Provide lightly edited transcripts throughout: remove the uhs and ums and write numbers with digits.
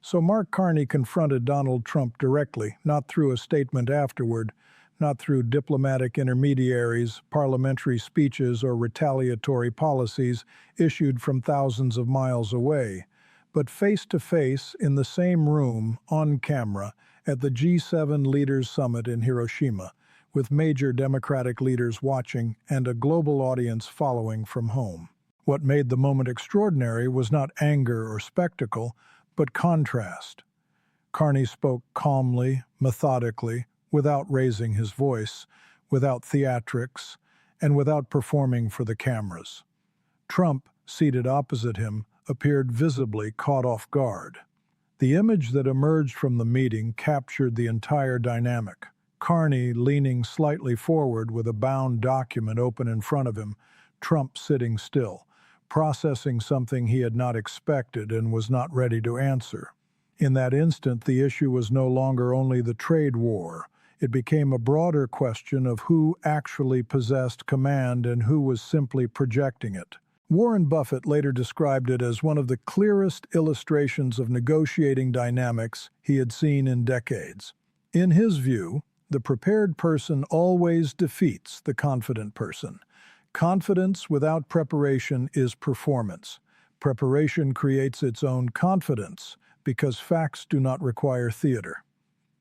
So Mark Carney confronted Donald Trump directly, not through a statement afterward, not through diplomatic intermediaries, parliamentary speeches, or retaliatory policies issued from thousands of miles away, but face to face in the same room, on camera, at the G7 Leaders Summit in Hiroshima, with major Democratic leaders watching and a global audience following from home. What made the moment extraordinary was not anger or spectacle, but contrast. Carney spoke calmly, methodically, without raising his voice, without theatrics, and without performing for the cameras. Trump, seated opposite him, appeared visibly caught off guard. The image that emerged from the meeting captured the entire dynamic. Carney leaning slightly forward with a bound document open in front of him, Trump sitting still, processing something he had not expected and was not ready to answer. In that instant, the issue was no longer only the trade war. It became a broader question of who actually possessed command and who was simply projecting it. Warren Buffett later described it as one of the clearest illustrations of negotiating dynamics he had seen in decades. In his view, the prepared person always defeats the confident person. Confidence without preparation is performance. Preparation creates its own confidence because facts do not require theater.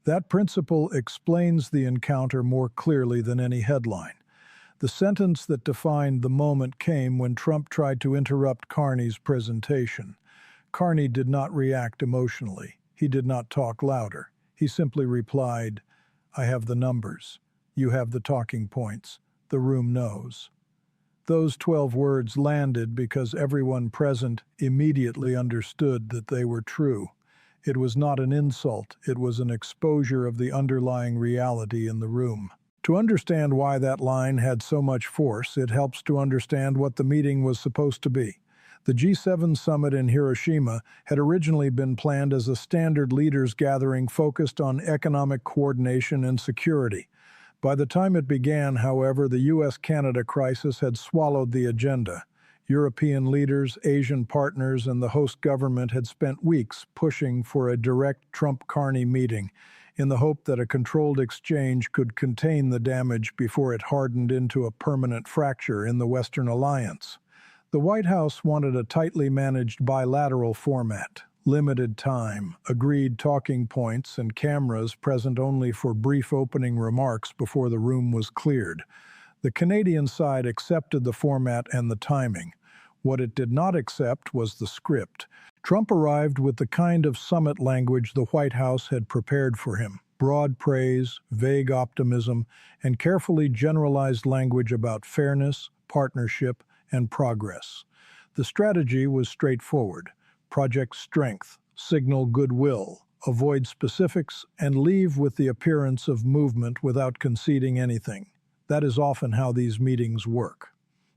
That principle explains the encounter more clearly than any headline. The sentence that defined the moment came when Trump tried to interrupt Carney's presentation. Carney did not react emotionally. He did not talk louder. He simply replied, "I have the numbers. You have the talking points. The room knows." Those 12 words landed because everyone present immediately understood that they were true. It was not an insult, it was an exposure of the underlying reality in the room. To understand why that line had so much force, it helps to understand what the meeting was supposed to be. The G7 summit in Hiroshima had originally been planned as a standard leaders gathering focused on economic coordination and security. By the time it began, however, the U.S.-Canada crisis had swallowed the agenda. European leaders, Asian partners, and the host government had spent weeks pushing for a direct Trump-Carney meeting in the hope that a controlled exchange could contain the damage before it hardened into a permanent fracture in the Western alliance. The White House wanted a tightly managed bilateral format. Limited time, agreed talking points, and cameras present only for brief opening remarks before the room was cleared. The Canadian side accepted the format and the timing. What it did not accept was the script. Trump arrived with the kind of summit language the White House had prepared for him: broad praise, vague optimism, and carefully generalized language about fairness, partnership, and progress. The strategy was straightforward. Project strength, signal goodwill, avoid specifics, and leave with the appearance of movement without conceding anything. That is often how these meetings work.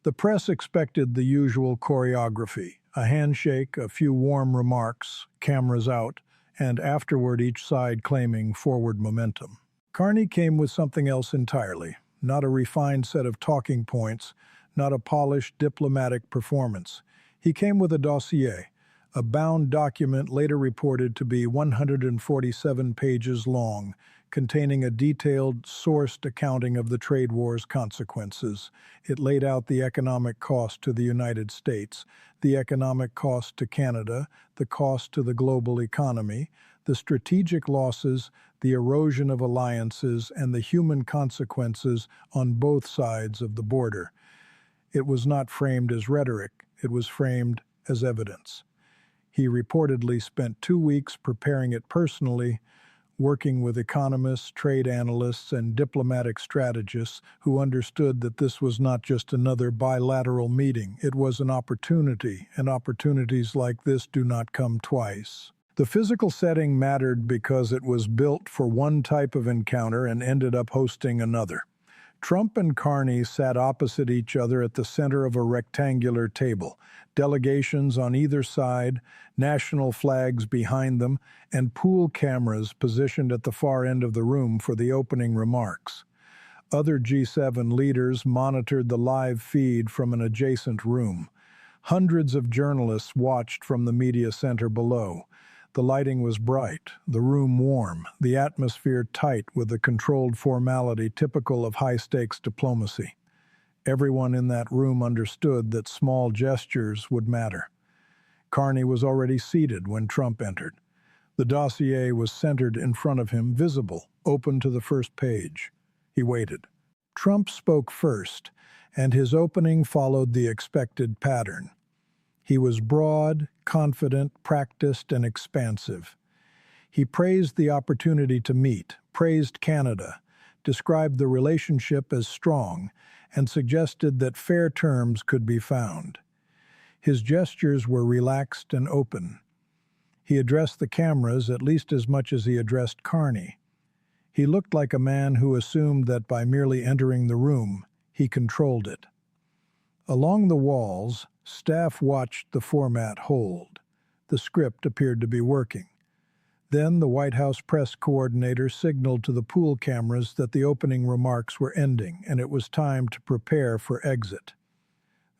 The press expected the usual choreography: a handshake, a few warm remarks, cameras out, and afterward each side claiming forward momentum. Carney came with something else entirely, not a refined set of talking points, not a polished diplomatic performance. He came with a dossier, a bound document later reported to be 147 pages long, containing a detailed, sourced accounting of the trade war's consequences. It laid out the economic cost to the United States, the economic cost to Canada, the cost to the global economy, the strategic losses, the erosion of alliances, and the human consequences on both sides of the border. It was not framed as rhetoric, it was framed as evidence. He reportedly spent 2 weeks preparing it personally, working with economists, trade analysts, and diplomatic strategists who understood that this was not just another bilateral meeting. It was an opportunity, and opportunities like this do not come twice. The physical setting mattered because it was built for one type of encounter and ended up hosting another. Trump and Carney sat opposite each other at the center of a rectangular table, delegations on either side, national flags behind them, and pool cameras positioned at the far end of the room for the opening remarks. Other G7 leaders monitored the live feed from an adjacent room. Hundreds of journalists watched from the media center below. The lighting was bright, the room warm, the atmosphere tight with the controlled formality typical of high-stakes diplomacy. Everyone in that room understood that small gestures would matter. Carney was already seated when Trump entered. The dossier was centered in front of him, visible, open to the first page. He waited. Trump spoke first, and his opening followed the expected pattern. He was broad, confident, practiced, and expansive. He praised the opportunity to meet, praised Canada, described the relationship as strong, and suggested that fair terms could be found. His gestures were relaxed and open. He addressed the cameras at least as much as he addressed Carney. He looked like a man who assumed that by merely entering the room, he controlled it. Along the walls, staff watched the format hold. The script appeared to be working. Then the White House press coordinator signaled to the pool cameras that the opening remarks were ending and it was time to prepare for exit.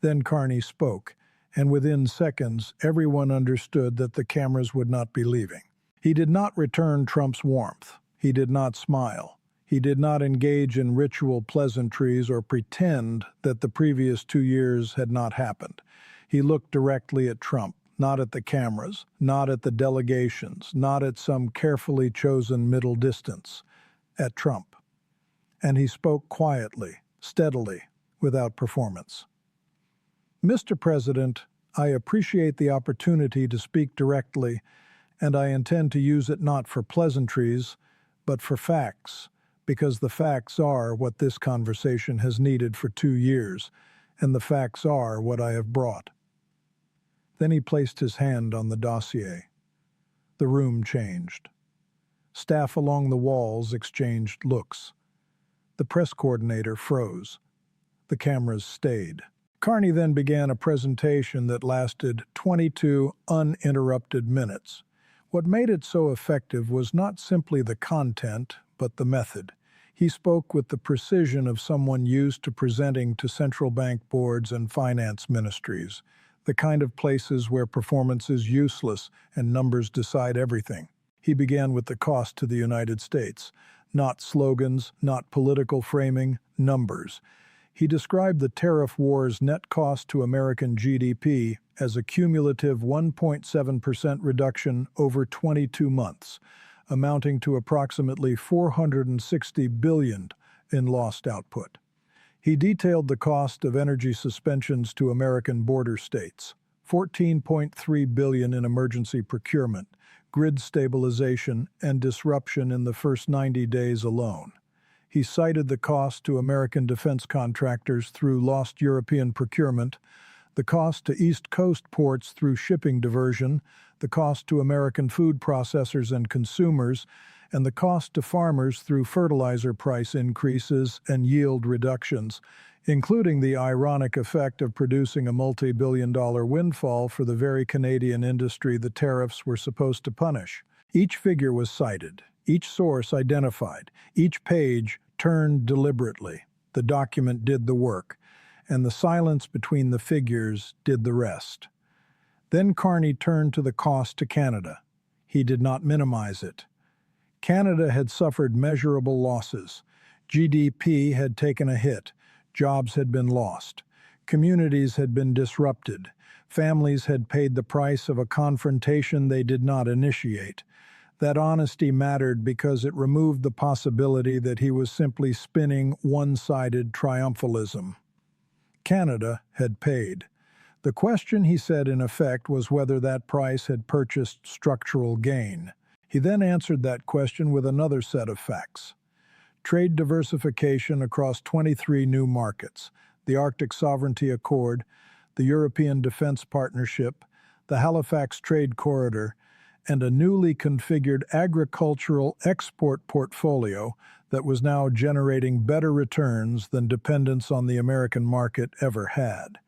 Then Carney spoke, and within seconds, everyone understood that the cameras would not be leaving. He did not return Trump's warmth. He did not smile. He did not engage in ritual pleasantries or pretend that the previous 2 years had not happened. He looked directly at Trump, not at the cameras, not at the delegations, not at some carefully chosen middle distance, at Trump. And he spoke quietly, steadily, without performance. Mr. President, I appreciate the opportunity to speak directly, and I intend to use it not for pleasantries, but for facts, because the facts are what this conversation has needed for 2 years, and the facts are what I have brought. Then he placed his hand on the dossier. The room changed. Staff along the walls exchanged looks. The press coordinator froze. The cameras stayed. Carney then began a presentation that lasted 22 uninterrupted minutes. What made it so effective was not simply the content, but the method. He spoke with the precision of someone used to presenting to central bank boards and finance ministries, the kind of places where performance is useless and numbers decide everything. He began with the cost to the United States, not slogans, not political framing, numbers. He described the tariff war's net cost to American GDP as a cumulative 1.7% reduction over 22 months, amounting to approximately $460 billion in lost output. He detailed the cost of energy suspensions to American border states, $14.3 billion in emergency procurement, grid stabilization, and disruption in the first 90 days alone. He cited the cost to American defense contractors through lost European procurement, the cost to East Coast ports through shipping diversion, the cost to American food processors and consumers, and the cost to farmers through fertilizer price increases and yield reductions, including the ironic effect of producing a multi-billion-dollar windfall for the very Canadian industry the tariffs were supposed to punish. Each figure was cited, each source identified, each page turned deliberately. The document did the work, and the silence between the figures did the rest. Then Carney turned to the cost to Canada. He did not minimize it. Canada had suffered measurable losses. GDP had taken a hit. Jobs had been lost. Communities had been disrupted. Families had paid the price of a confrontation they did not initiate. That honesty mattered because it removed the possibility that he was simply spinning one-sided triumphalism. Canada had paid. The question, he said in effect, was whether that price had purchased structural gain. He then answered that question with another set of facts. Trade diversification across 23 new markets, the Arctic Sovereignty Accord, the European Defense Partnership, the Halifax Trade Corridor, and a newly configured agricultural export portfolio that was now generating better returns than dependence on the American market ever had.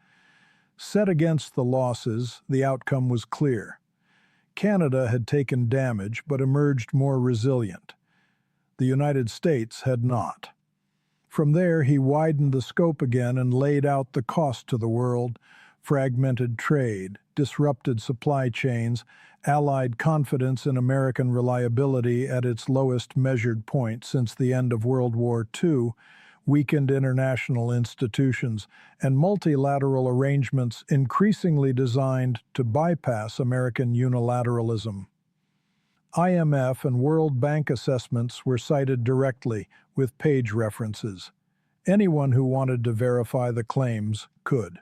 Set against the losses, the outcome was clear. Canada had taken damage but emerged more resilient. The United States had not. From there, he widened the scope again and laid out the cost to the world: fragmented trade, disrupted supply chains, Allied confidence in American reliability at its lowest measured point since the end of World War II, weakened international institutions, and multilateral arrangements increasingly designed to bypass American unilateralism. IMF and World Bank assessments were cited directly, with page references. Anyone who wanted to verify the claims could.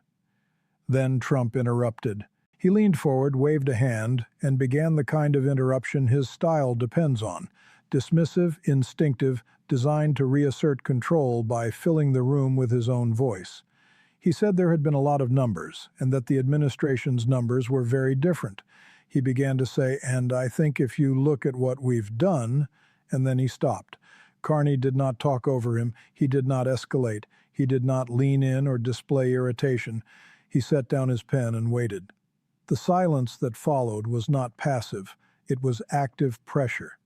Then Trump interrupted. He leaned forward, waved a hand, and began the kind of interruption his style depends on: dismissive, instinctive, designed to reassert control by filling the room with his own voice. He said there had been a lot of numbers, and that the administration's numbers were very different. He began to say, "And I think if you look at what we've done," and then he stopped. Carney did not talk over him. He did not escalate. He did not lean in or display irritation. He set down his pen and waited. The silence that followed was not passive. It was active pressure.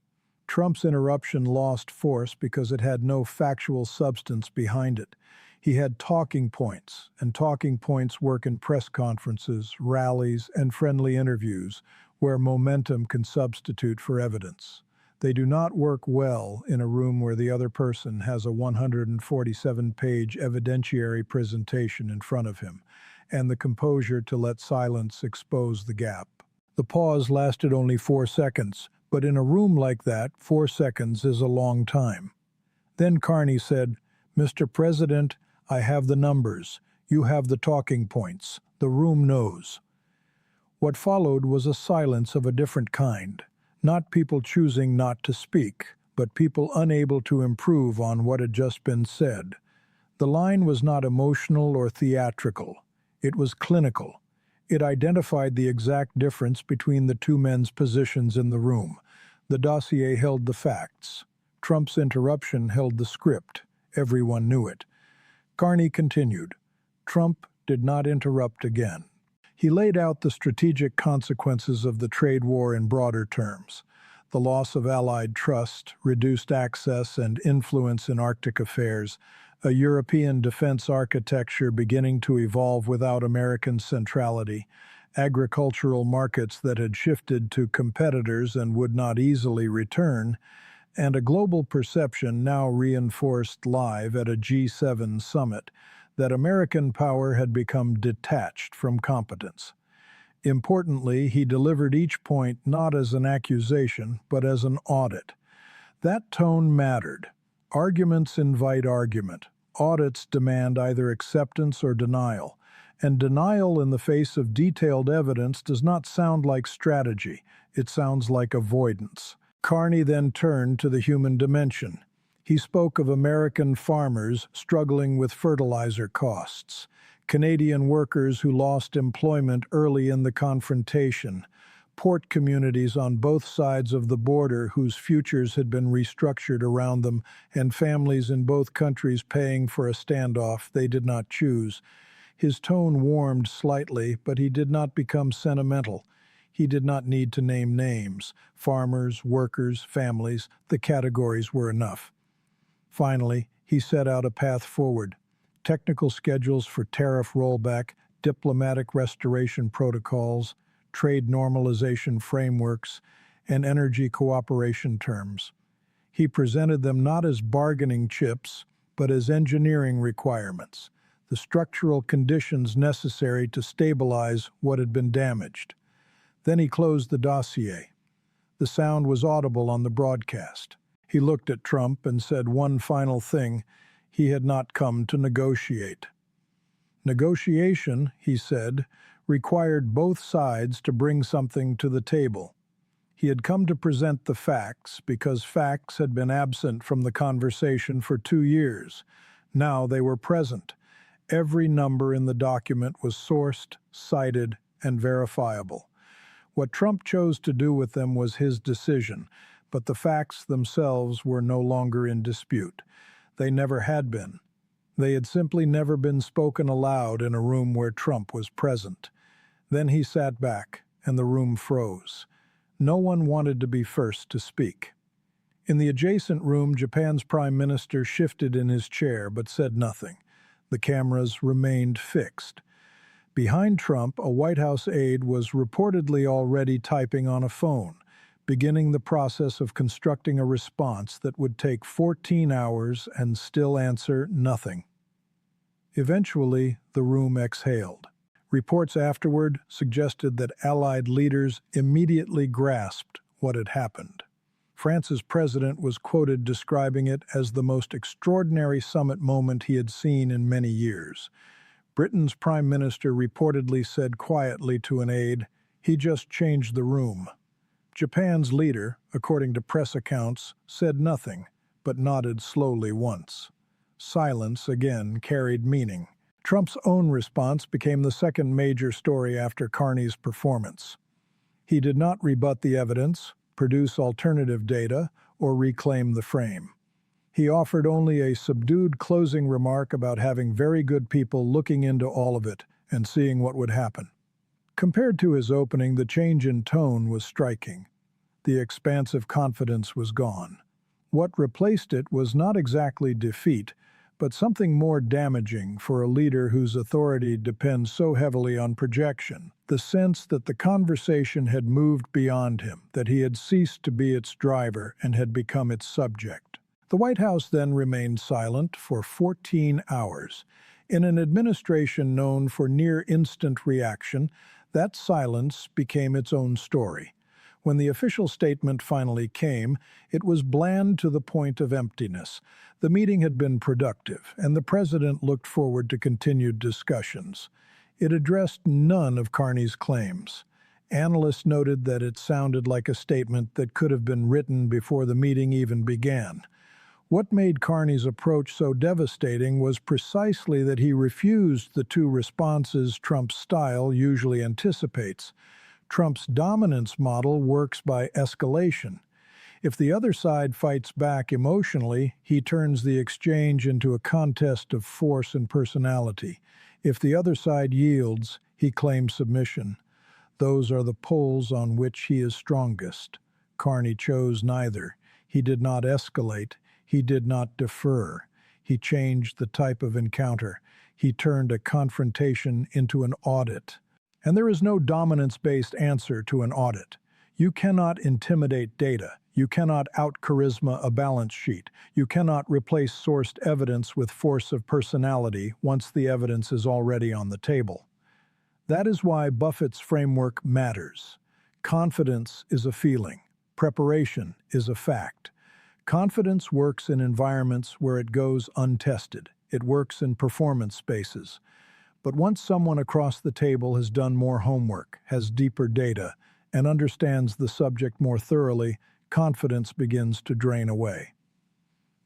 Trump's interruption lost force because it had no factual substance behind it. He had talking points, and talking points work in press conferences, rallies, and friendly interviews, where momentum can substitute for evidence. They do not work well in a room where the other person has a 147-page evidentiary presentation in front of him, and the composure to let silence expose the gap. The pause lasted only 4 seconds, but in a room like that, 4 seconds is a long time. Then Carney said, "Mr. President, I have the numbers. You have the talking points. The room knows." What followed was a silence of a different kind. Not people choosing not to speak, but people unable to improve on what had just been said. The line was not emotional or theatrical. It was clinical. It identified the exact difference between the two men's positions in the room. The dossier held the facts. Trump's interruption held the script. Everyone knew it. Carney continued. Trump did not interrupt again. He laid out the strategic consequences of the trade war in broader terms: the loss of Allied trust, reduced access and influence in Arctic affairs, a European defense architecture beginning to evolve without American centrality, agricultural markets that had shifted to competitors and would not easily return, and a global perception now reinforced live at a G7 summit that American power had become detached from competence. Importantly, he delivered each point not as an accusation, but as an audit. That tone mattered. Arguments invite argument. Audits demand either acceptance or denial. And denial in the face of detailed evidence does not sound like strategy. It sounds like avoidance. Carney then turned to the human dimension. He spoke of American farmers struggling with fertilizer costs, Canadian workers who lost employment early in the confrontation, port communities on both sides of the border whose futures had been restructured around them, and families in both countries paying for a standoff they did not choose. His tone warmed slightly, but he did not become sentimental. He did not need to name names. Farmers, workers, families, the categories were enough. Finally, he set out a path forward: technical schedules for tariff rollback, diplomatic restoration protocols, trade normalization frameworks, and energy cooperation terms. He presented them not as bargaining chips, but as engineering requirements, the structural conditions necessary to stabilize what had been damaged. Then he closed the dossier. The sound was audible on the broadcast. He looked at Trump and said one final thing: he had not come to negotiate. Negotiation, he said, required both sides to bring something to the table. He had come to present the facts because facts had been absent from the conversation for 2 years. Now they were present. Every number in the document was sourced, cited, and verifiable. What Trump chose to do with them was his decision, but the facts themselves were no longer in dispute. They never had been. They had simply never been spoken aloud in a room where Trump was present. Then he sat back, and the room froze. No one wanted to be first to speak. In the adjacent room, Japan's prime minister shifted in his chair but said nothing. The cameras remained fixed. Behind Trump, a White House aide was reportedly already typing on a phone, beginning the process of constructing a response that would take 14 hours and still answer nothing. Eventually, the room exhaled. Reports afterward suggested that Allied leaders immediately grasped what had happened. France's president was quoted describing it as the most extraordinary summit moment he had seen in many years. Britain's prime minister reportedly said quietly to an aide, "He just changed the room." Japan's leader, according to press accounts, said nothing, but nodded slowly once. Silence again carried meaning. Trump's own response became the second major story after Carney's performance. He did not rebut the evidence, produce alternative data, or reclaim the frame. He offered only a subdued closing remark about having very good people looking into all of it and seeing what would happen. Compared to his opening, the change in tone was striking. The expansive confidence was gone. What replaced it was not exactly defeat, but something more damaging for a leader whose authority depends so heavily on projection. The sense that the conversation had moved beyond him, that he had ceased to be its driver and had become its subject. The White House then remained silent for 14 hours. In an administration known for near-instant reaction, that silence became its own story. When the official statement finally came, it was bland to the point of emptiness. The meeting had been productive, and the president looked forward to continued discussions. It addressed none of Carney's claims. Analysts noted that it sounded like a statement that could have been written before the meeting even began. What made Carney's approach so devastating was precisely that he refused the two responses Trump's style usually anticipates. Trump's dominance model works by escalation. If the other side fights back emotionally, he turns the exchange into a contest of force and personality. If the other side yields, he claims submission. Those are the poles on which he is strongest. Carney chose neither. He did not escalate. He did not defer. He changed the type of encounter. He turned a confrontation into an audit. And there is no dominance-based answer to an audit. You cannot intimidate data. You cannot out-charisma a balance sheet. You cannot replace sourced evidence with force of personality once the evidence is already on the table. That is why Buffett's framework matters. Confidence is a feeling. Preparation is a fact. Confidence works in environments where it goes untested. It works in performance spaces. But once someone across the table has done more homework, has deeper data, and understands the subject more thoroughly, confidence begins to drain away.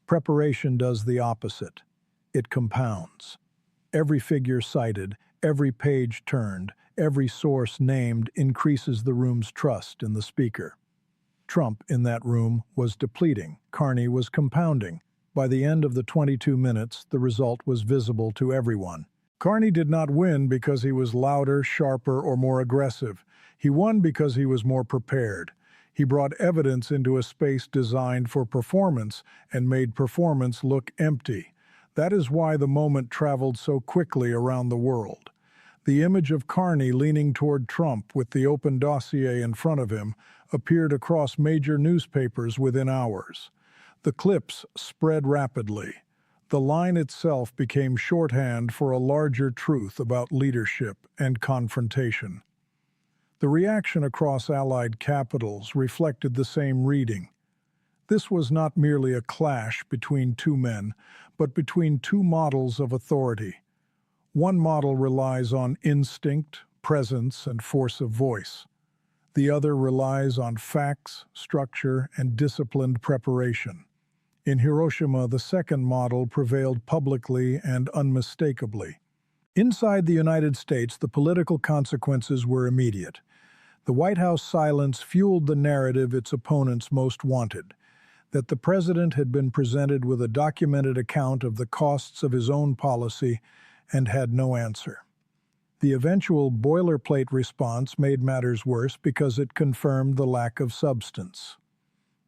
Preparation does the opposite. It compounds. Every figure cited, every page turned, every source named increases the room's trust in the speaker. Trump, in that room, was depleting. Carney was compounding. By the end of the 22 minutes, the result was visible to everyone. Carney did not win because he was louder, sharper, or more aggressive. He won because he was more prepared. He brought evidence into a space designed for performance and made performance look empty. That is why the moment traveled so quickly around the world. The image of Carney leaning toward Trump with the open dossier in front of him appeared across major newspapers within hours. The clips spread rapidly. The line itself became shorthand for a larger truth about leadership and confrontation. The reaction across Allied capitals reflected the same reading. This was not merely a clash between two men, but between two models of authority. One model relies on instinct, presence, and force of voice. The other relies on facts, structure, and disciplined preparation. In Hiroshima, the second model prevailed publicly and unmistakably. Inside the United States, the political consequences were immediate. The White House silence fueled the narrative its opponents most wanted, that the president had been presented with a documented account of the costs of his own policy and had no answer. The eventual boilerplate response made matters worse because it confirmed the lack of substance.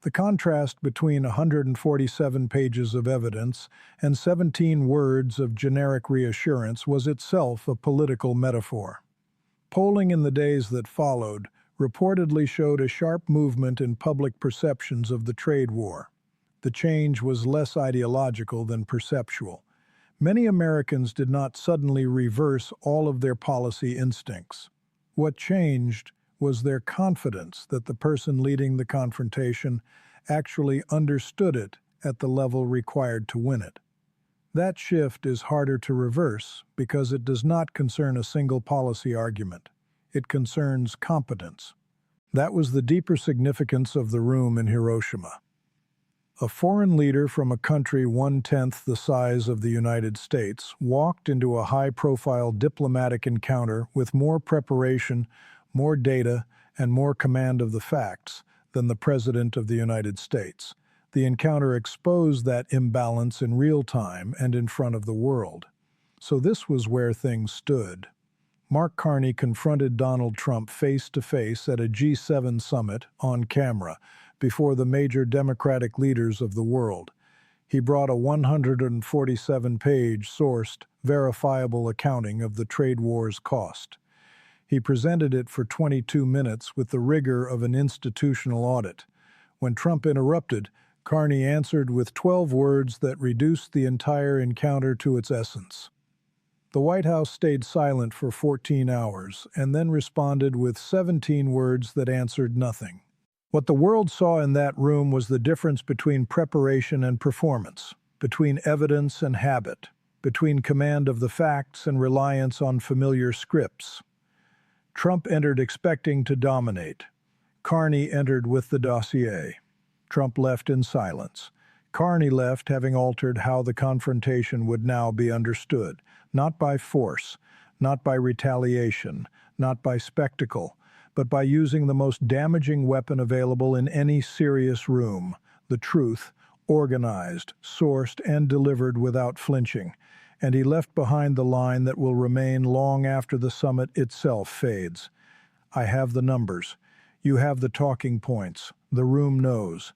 The contrast between 147 pages of evidence and 17 words of generic reassurance was itself a political metaphor. Polling in the days that followed reportedly showed a sharp movement in public perceptions of the trade war. The change was less ideological than perceptual. Many Americans did not suddenly reverse all of their policy instincts. What changed was their confidence that the person leading the confrontation actually understood it at the level required to win it. That shift is harder to reverse because it does not concern a single policy argument. It concerns competence. That was the deeper significance of the room in Hiroshima. A foreign leader from a country one-tenth the size of the United States walked into a high-profile diplomatic encounter with more preparation, more data, and more command of the facts than the President of the United States. The encounter exposed that imbalance in real time and in front of the world. So this was where things stood. Mark Carney confronted Donald Trump face-to-face at a G7 summit on camera before the major Democratic leaders of the world. He brought a 147-page, sourced, verifiable accounting of the trade war's cost. He presented it for 22 minutes with the rigor of an institutional audit. When Trump interrupted, Carney answered with 12 words that reduced the entire encounter to its essence. The White House stayed silent for 14 hours and then responded with 17 words that answered nothing. What the world saw in that room was the difference between preparation and performance, between evidence and habit, between command of the facts and reliance on familiar scripts. Trump entered expecting to dominate. Carney entered with the dossier. Trump left in silence. Carney left having altered how the confrontation would now be understood, not by force, not by retaliation, not by spectacle, but by using the most damaging weapon available in any serious room, the truth, organized, sourced, and delivered without flinching. And he left behind the line that will remain long after the summit itself fades. I have the numbers. You have the talking points. The room knows.